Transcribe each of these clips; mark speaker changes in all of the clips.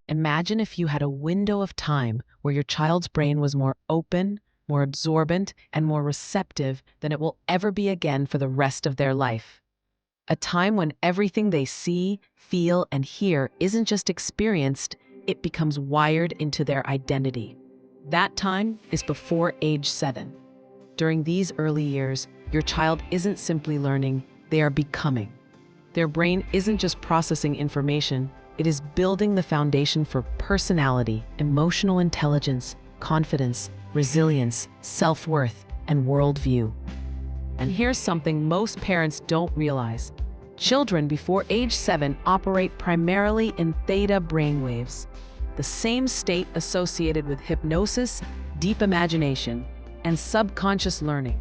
Speaker 1: Imagine if you had a window of time where your child's brain was more open, more absorbent, and more receptive than it will ever be again for the rest of their life. A time when everything they see, feel, and hear isn't just experienced, it becomes wired into their identity. That time is before age 7. During these early years, your child isn't simply learning, they are becoming. Their brain isn't just processing information, it is building the foundation for personality, emotional intelligence, confidence, resilience, self-worth, and worldview. And here's something most parents don't realize. Children before age 7 operate primarily in theta brainwaves, the same state associated with hypnosis, deep imagination, and subconscious learning.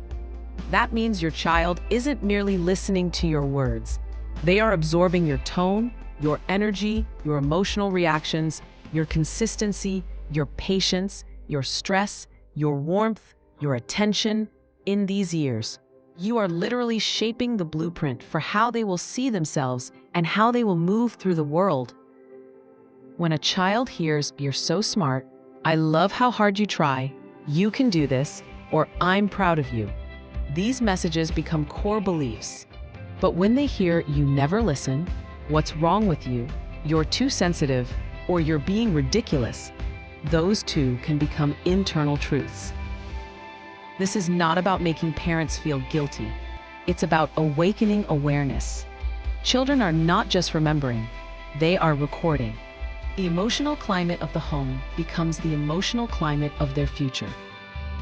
Speaker 1: That means your child isn't merely listening to your words. They are absorbing your tone, your energy, your emotional reactions, your consistency, your patience, your stress, your warmth, your attention. In these years, you are literally shaping the blueprint for how they will see themselves and how they will move through the world. When a child hears, "You're so smart," "I love how hard you try," "You can do this," or "I'm proud of you," these messages become core beliefs. But when they hear, "You never listen," "What's wrong with you," "You're too sensitive," or "You're being ridiculous," those too can become internal truths. This is not about making parents feel guilty. It's about awakening awareness. Children are not just remembering, they are recording. The emotional climate of the home becomes the emotional climate of their future.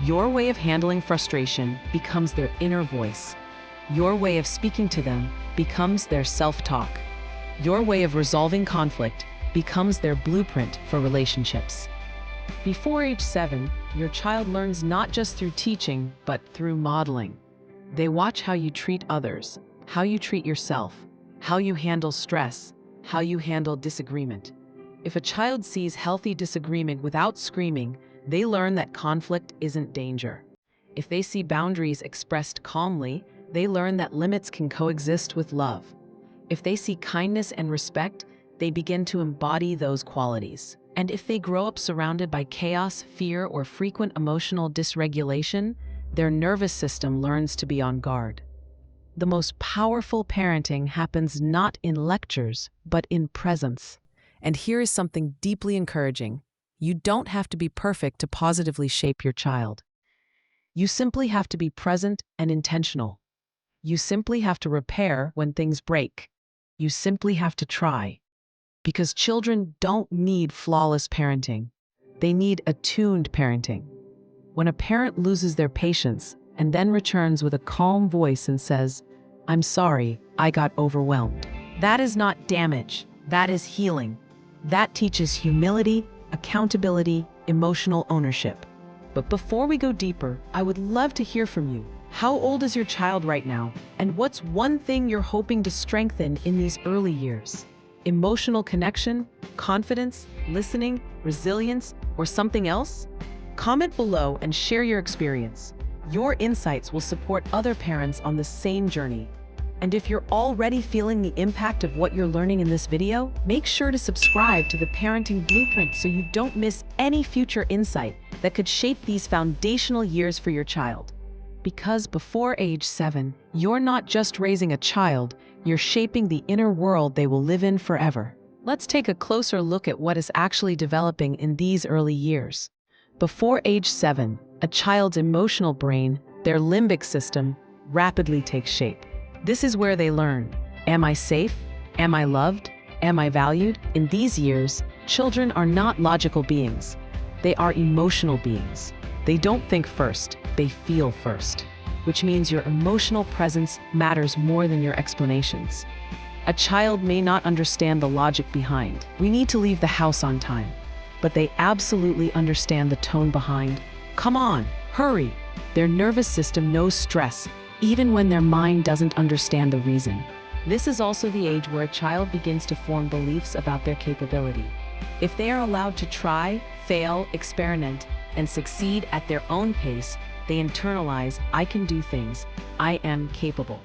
Speaker 1: Your way of handling frustration becomes their inner voice. Your way of speaking to them becomes their self-talk. Your way of resolving conflict becomes their blueprint for relationships. Before age 7, your child learns not just through teaching, but through modeling. They watch how you treat others, how you treat yourself, how you handle stress, how you handle disagreement. If a child sees healthy disagreement without screaming, they learn that conflict isn't danger. If they see boundaries expressed calmly, they learn that limits can coexist with love. If they see kindness and respect, they begin to embody those qualities. And if they grow up surrounded by chaos, fear, or frequent emotional dysregulation, their nervous system learns to be on guard. The most powerful parenting happens not in lectures, but in presence. And here is something deeply encouraging. You don't have to be perfect to positively shape your child. You simply have to be present and intentional. You simply have to repair when things break. You simply have to try. Because children don't need flawless parenting. They need attuned parenting. When a parent loses their patience and then returns with a calm voice and says, "I'm sorry, I got overwhelmed," that is not damage, that is healing. That teaches humility, accountability, emotional ownership. But before we go deeper, I would love to hear from you. How old is your child right now? And what's one thing you're hoping to strengthen in these early years? Emotional connection, confidence, listening, resilience, or something else? Comment below and share your experience. Your insights will support other parents on the same journey. And if you're already feeling the impact of what you're learning in this video, make sure to subscribe to the Parenting Blueprint so you don't miss any future insight that could shape these foundational years for your child. Because before age 7, you're not just raising a child, you're shaping the inner world they will live in forever. Let's take a closer look at what is actually developing in these early years. Before age 7, a child's emotional brain, their limbic system, rapidly takes shape. This is where they learn. Am I safe? Am I loved? Am I valued? In these years, children are not logical beings. They are emotional beings. They don't think first, they feel first, which means your emotional presence matters more than your explanations. A child may not understand the logic behind, "We need to leave the house on time," but they absolutely understand the tone behind, "Come on, hurry." Their nervous system knows stress, even when their mind doesn't understand the reason. This is also the age where a child begins to form beliefs about their capability. If they are allowed to try, fail, experiment, and succeed at their own pace, they internalize, "I can do things, I am capable."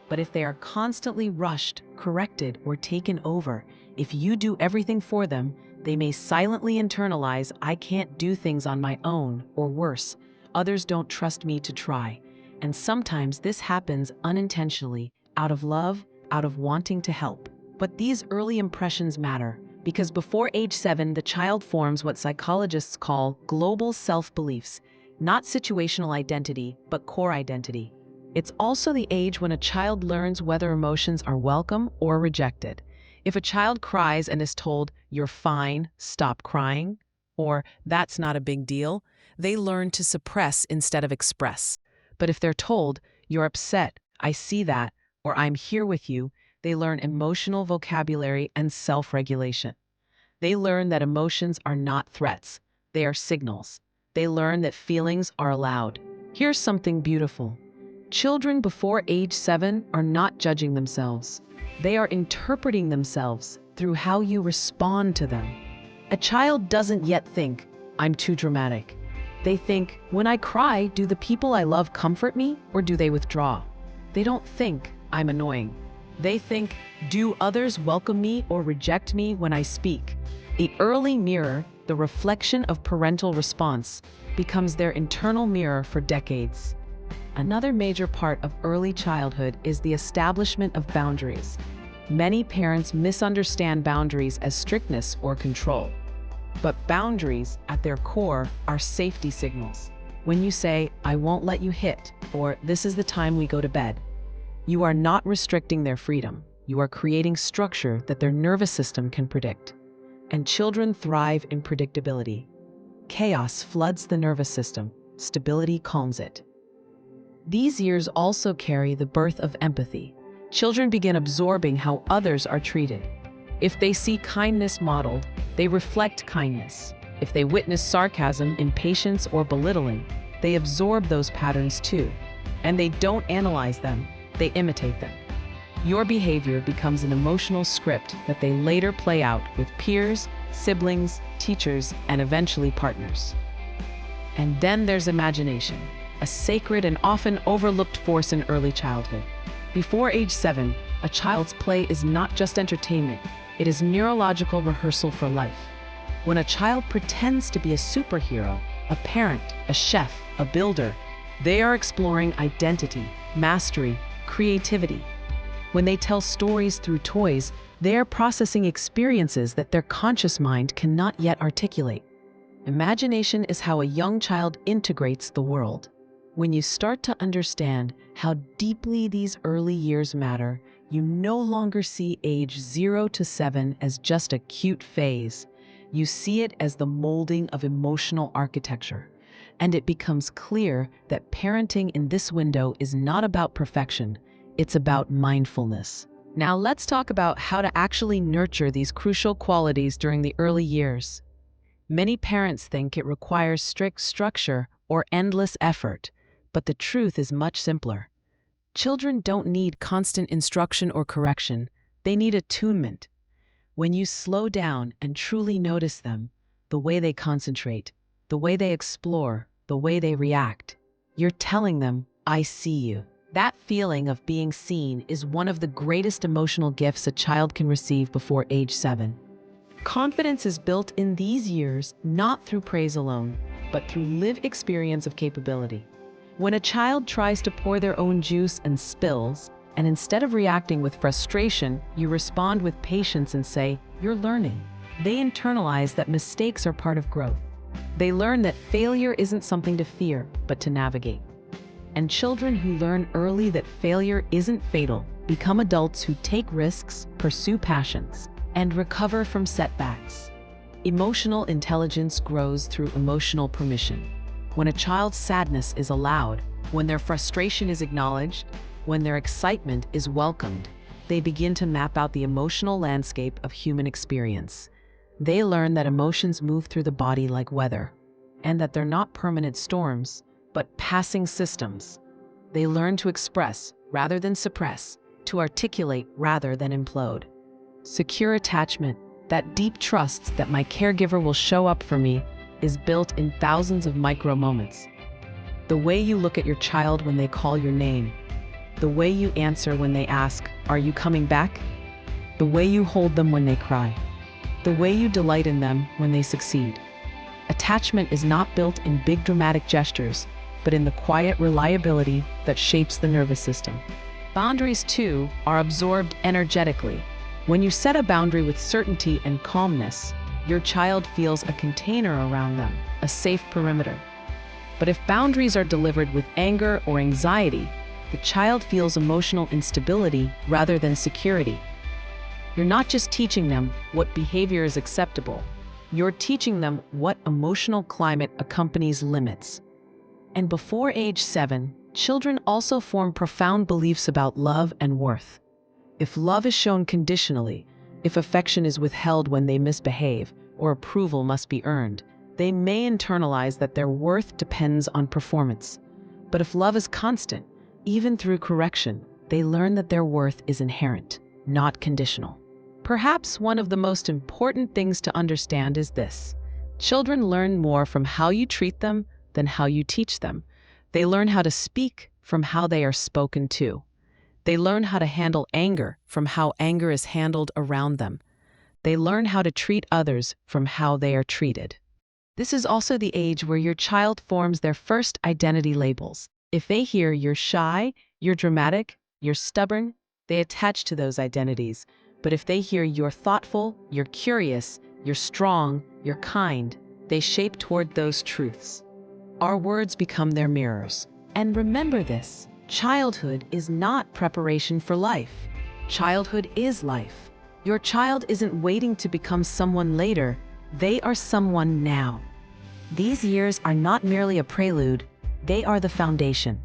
Speaker 1: But if they are constantly rushed, corrected, or taken over, if you do everything for them, They may silently internalize, "I can't do things on my own," or worse, "Others don't trust me to try." And sometimes this happens unintentionally, out of love, out of wanting to help. But these early impressions matter, because before age 7, the child forms what psychologists call global self-beliefs, not situational identity, but core identity. It's also the age when a child learns whether emotions are welcome or rejected. If a child cries and is told, "You're fine, stop crying," or "That's not a big deal," they learn to suppress instead of express. But if they're told, "You're upset, I see that," or "I'm here with you," they learn emotional vocabulary and self-regulation. They learn that emotions are not threats, they are signals. They learn that feelings are allowed. Here's something beautiful. Children before age 7 are not judging themselves. They are interpreting themselves through how you respond to them. A child doesn't yet think, "I'm too dramatic." They think, "When I cry, do the people I love comfort me or do they withdraw?" They don't think, "I'm annoying." They think, "Do others welcome me or reject me when I speak?" The early mirror, the reflection of parental response, becomes their internal mirror for decades. Another major part of early childhood is the establishment of boundaries. Many parents misunderstand boundaries as strictness or control. But boundaries, at their core, are safety signals. When you say, "I won't let you hit," or "This is the time we go to bed," you are not restricting their freedom. You are creating structure that their nervous system can predict. And children thrive in predictability. Chaos floods the nervous system. Stability calms it. These years also carry the birth of empathy. Children begin absorbing how others are treated. If they see kindness modeled, they reflect kindness. If they witness sarcasm, impatience, or belittling, they absorb those patterns too. And they don't analyze them, they imitate them. Your behavior becomes an emotional script that they later play out with peers, siblings, teachers, and eventually partners. And then there's imagination, a sacred and often overlooked force in early childhood. Before age 7, a child's play is not just entertainment, it is neurological rehearsal for life. When a child pretends to be a superhero, a parent, a chef, a builder, they are exploring identity, mastery, creativity. When they tell stories through toys, they are processing experiences that their conscious mind cannot yet articulate. Imagination is how a young child integrates the world. When you start to understand how deeply these early years matter, you no longer see age 0 to 7 as just a cute phase. You see it as the molding of emotional architecture. And it becomes clear that parenting in this window is not about perfection, it's about mindfulness. Now let's talk about how to actually nurture these crucial qualities during the early years. Many parents think it requires strict structure or endless effort, but the truth is much simpler. Children don't need constant instruction or correction, they need attunement. When you slow down and truly notice them, the way they concentrate, the way they explore, the way they react, you're telling them, "I see you." That feeling of being seen is one of the greatest emotional gifts a child can receive before age 7. Confidence is built in these years not through praise alone, but through lived experience of capability. When a child tries to pour their own juice and spills, and instead of reacting with frustration, you respond with patience and say, "You're learning," they internalize that mistakes are part of growth. They learn that failure isn't something to fear, but to navigate. And children who learn early that failure isn't fatal become adults who take risks, pursue passions, and recover from setbacks. Emotional intelligence grows through emotional permission. When a child's sadness is allowed, when their frustration is acknowledged, when their excitement is welcomed, they begin to map out the emotional landscape of human experience. They learn that emotions move through the body like weather, and that they're not permanent storms, but passing systems. They learn to express rather than suppress, to articulate rather than implode. Secure attachment, that deep trust that my caregiver will show up for me, is built in thousands of micro moments. The way you look at your child when they call your name, the way you answer when they ask, "Are you coming back?" The way you hold them when they cry. the way you delight in them when they succeed. Attachment is not built in big dramatic gestures, but in the quiet reliability that shapes the nervous system. Boundaries, too, are absorbed energetically. When you set a boundary with certainty and calmness, your child feels a container around them, a safe perimeter. But if boundaries are delivered with anger or anxiety, the child feels emotional instability rather than security. You're not just teaching them what behavior is acceptable, you're teaching them what emotional climate accompanies limits. And before age 7, children also form profound beliefs about love and worth. If love is shown conditionally, if affection is withheld when they misbehave, or approval must be earned, they may internalize that their worth depends on performance. But if love is constant, even through correction, they learn that their worth is inherent, not conditional. Perhaps one of the most important things to understand is this: children learn more from how you treat them than how you teach them. They learn how to speak from how they are spoken to. They learn how to handle anger from how anger is handled around them. They learn how to treat others from how they are treated. This is also the age where your child forms their first identity labels. If they hear you're shy, you're dramatic, you're stubborn, they attach to those identities. But if they hear you're thoughtful, you're curious, you're strong, you're kind, they shape toward those truths. Our words become their mirrors. And remember this: childhood is not preparation for life. Childhood is life. Your child isn't waiting to become someone later, they are someone now. These years are not merely a prelude, they are the foundation.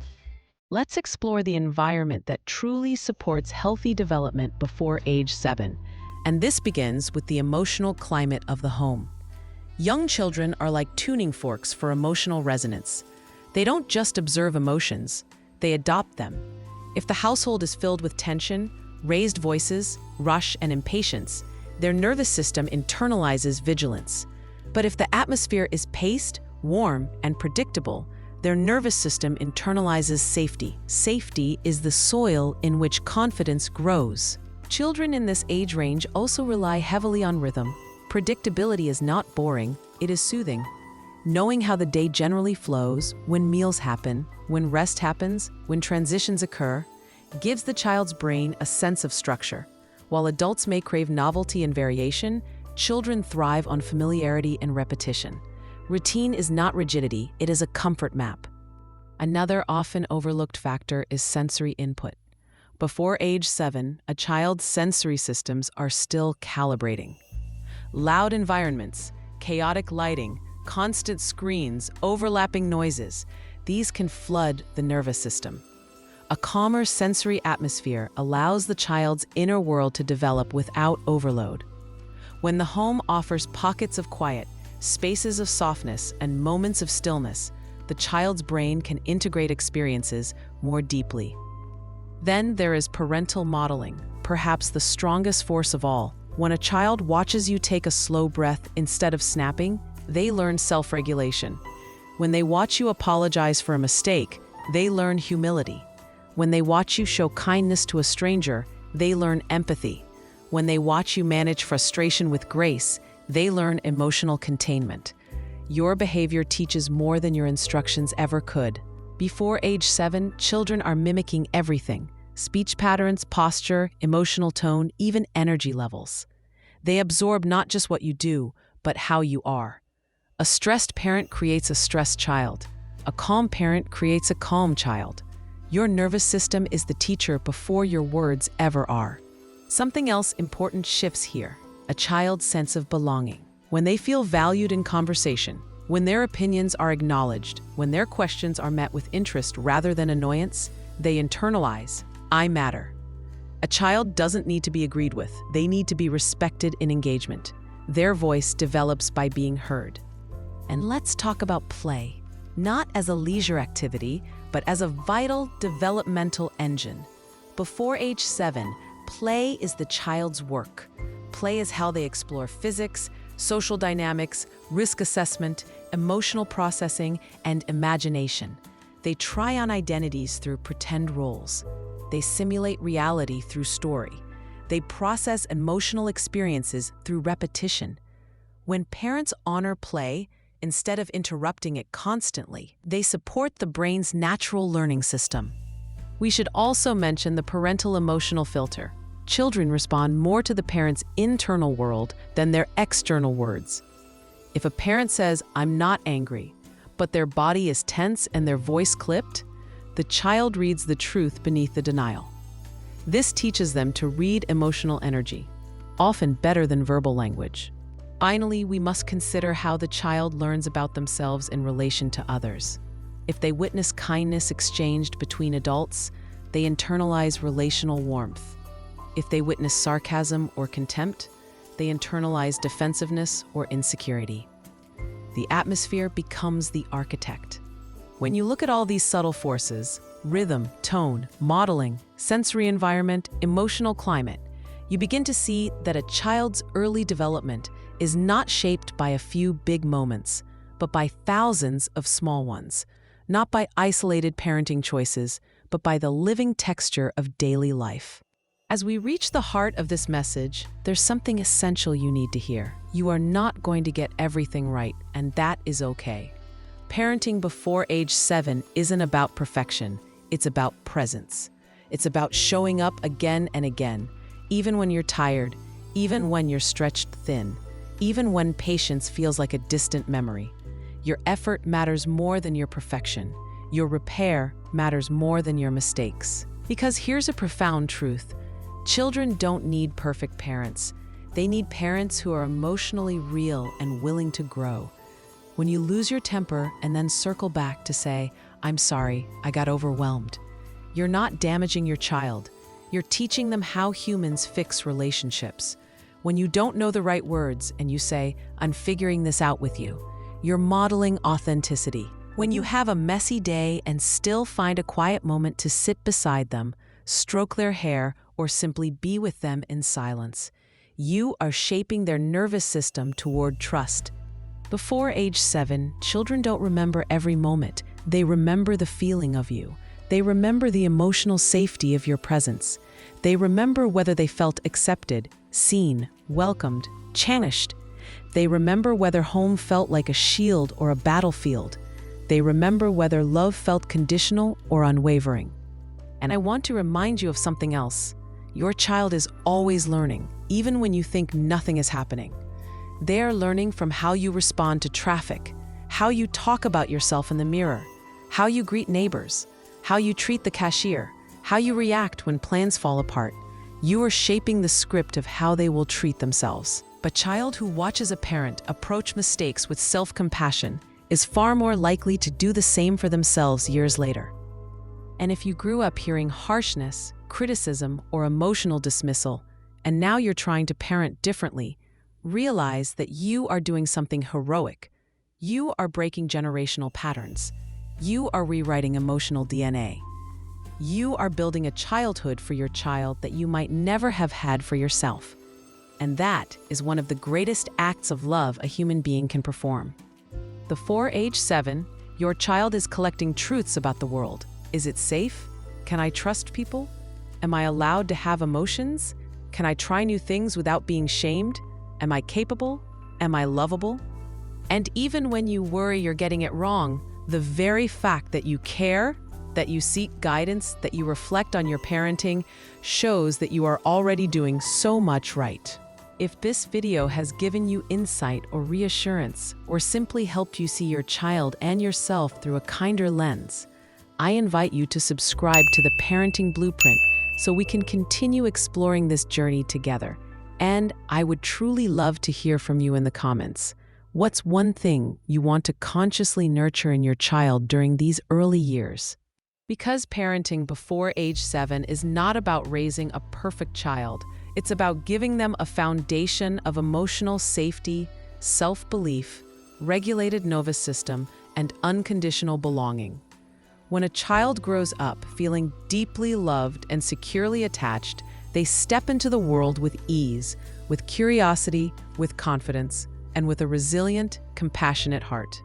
Speaker 1: Let's explore the environment that truly supports healthy development before age 7. And this begins with the emotional climate of the home. Young children are like tuning forks for emotional resonance. They don't just observe emotions, they adopt them. If the household is filled with tension, raised voices, rush, and impatience, their nervous system internalizes vigilance. But if the atmosphere is paced, warm, and predictable, their nervous system internalizes safety. Safety is the soil in which confidence grows. Children in this age range also rely heavily on rhythm. Predictability is not boring, it is soothing. Knowing how the day generally flows, when meals happen, when rest happens, when transitions occur, gives the child's brain a sense of structure. While adults may crave novelty and variation, children thrive on familiarity and repetition. Routine is not rigidity, it is a comfort map. Another often overlooked factor is sensory input. Before age 7, a child's sensory systems are still calibrating. Loud environments, chaotic lighting, constant screens, overlapping noises, these can flood the nervous system. A calmer sensory atmosphere allows the child's inner world to develop without overload. When the home offers pockets of quiet, spaces of softness, and moments of stillness, the child's brain can integrate experiences more deeply. Then there is parental modeling, perhaps the strongest force of all. When a child watches you take a slow breath instead of snapping, they learn self-regulation. When they watch you apologize for a mistake, they learn humility. When they watch you show kindness to a stranger, they learn empathy. When they watch you manage frustration with grace, they learn emotional containment. Your behavior teaches more than your instructions ever could. Before age 7, children are mimicking everything: speech patterns, posture, emotional tone, even energy levels. They absorb not just what you do, but how you are. A stressed parent creates a stressed child. A calm parent creates a calm child. Your nervous system is the teacher before your words ever are. Something else important shifts here: a child's sense of belonging. When they feel valued in conversation, when their opinions are acknowledged, when their questions are met with interest rather than annoyance, they internalize, "I matter." A child doesn't need to be agreed with, they need to be respected in engagement. Their voice develops by being heard. And let's talk about play, not as a leisure activity, but as a vital developmental engine. Before age 7, play is the child's work. Play is how they explore physics, social dynamics, risk assessment, emotional processing, and imagination. They try on identities through pretend roles. They simulate reality through story. They process emotional experiences through repetition. When parents honor play, instead of interrupting it constantly, they support the brain's natural learning system. We should also mention the parental emotional filter. Children respond more to the parent's internal world than their external words. If a parent says, "I'm not angry," but their body is tense and their voice clipped, the child reads the truth beneath the denial. This teaches them to read emotional energy, often better than verbal language. Finally, we must consider how the child learns about themselves in relation to others. If they witness kindness exchanged between adults, they internalize relational warmth. If they witness sarcasm or contempt, they internalize defensiveness or insecurity. The atmosphere becomes the architect. When you look at all these subtle forces, rhythm, tone, modeling, sensory environment, emotional climate, you begin to see that a child's early development is not shaped by a few big moments, but by thousands of small ones, not by isolated parenting choices, but by the living texture of daily life. As we reach the heart of this message, there's something essential you need to hear. You are not going to get everything right, and that is okay. Parenting before age 7 isn't about perfection, it's about presence. It's about showing up again and again, even when you're tired, even when you're stretched thin, even when patience feels like a distant memory. Your effort matters more than your perfection. Your repair matters more than your mistakes. Because here's a profound truth. Children don't need perfect parents. They need parents who are emotionally real and willing to grow. When you lose your temper and then circle back to say, "I'm sorry, I got overwhelmed," you're not damaging your child. You're teaching them how humans fix relationships. When you don't know the right words and you say, "I'm figuring this out with you," you're modeling authenticity. When you have a messy day and still find a quiet moment to sit beside them, stroke their hair, or simply be with them in silence, you are shaping their nervous system toward trust. Before age 7, children don't remember every moment. They remember the feeling of you. They remember the emotional safety of your presence. They remember whether they felt accepted, seen, welcomed, cherished. They remember whether home felt like a shield or a battlefield. They remember whether love felt conditional or unwavering. And I want to remind you of something else. Your child is always learning, even when you think nothing is happening. They are learning from how you respond to traffic, how you talk about yourself in the mirror, how you greet neighbors, how you treat the cashier, how you react when plans fall apart. You are shaping the script of how they will treat themselves. A child who watches a parent approach mistakes with self-compassion is far more likely to do the same for themselves years later. And if you grew up hearing harshness, criticism, or emotional dismissal, and now you're trying to parent differently, realize that you are doing something heroic. You are breaking generational patterns. You are rewriting emotional DNA. You are building a childhood for your child that you might never have had for yourself. And that is one of the greatest acts of love a human being can perform. Before age 7, your child is collecting truths about the world. Is it safe? Can I trust people? Am I allowed to have emotions? Can I try new things without being shamed? Am I capable? Am I lovable? And even when you worry you're getting it wrong, the very fact that you care, that you seek guidance, that you reflect on your parenting, shows that you are already doing so much right. If this video has given you insight or reassurance, or simply helped you see your child and yourself through a kinder lens, I invite you to subscribe to the Parenting Blueprint so we can continue exploring this journey together. And I would truly love to hear from you in the comments. What's one thing you want to consciously nurture in your child during these early years? Because parenting before age 7 is not about raising a perfect child, it's about giving them a foundation of emotional safety, self-belief, regulated nervous system, and unconditional belonging. When a child grows up feeling deeply loved and securely attached, they step into the world with ease, with curiosity, with confidence, and with a resilient, compassionate heart.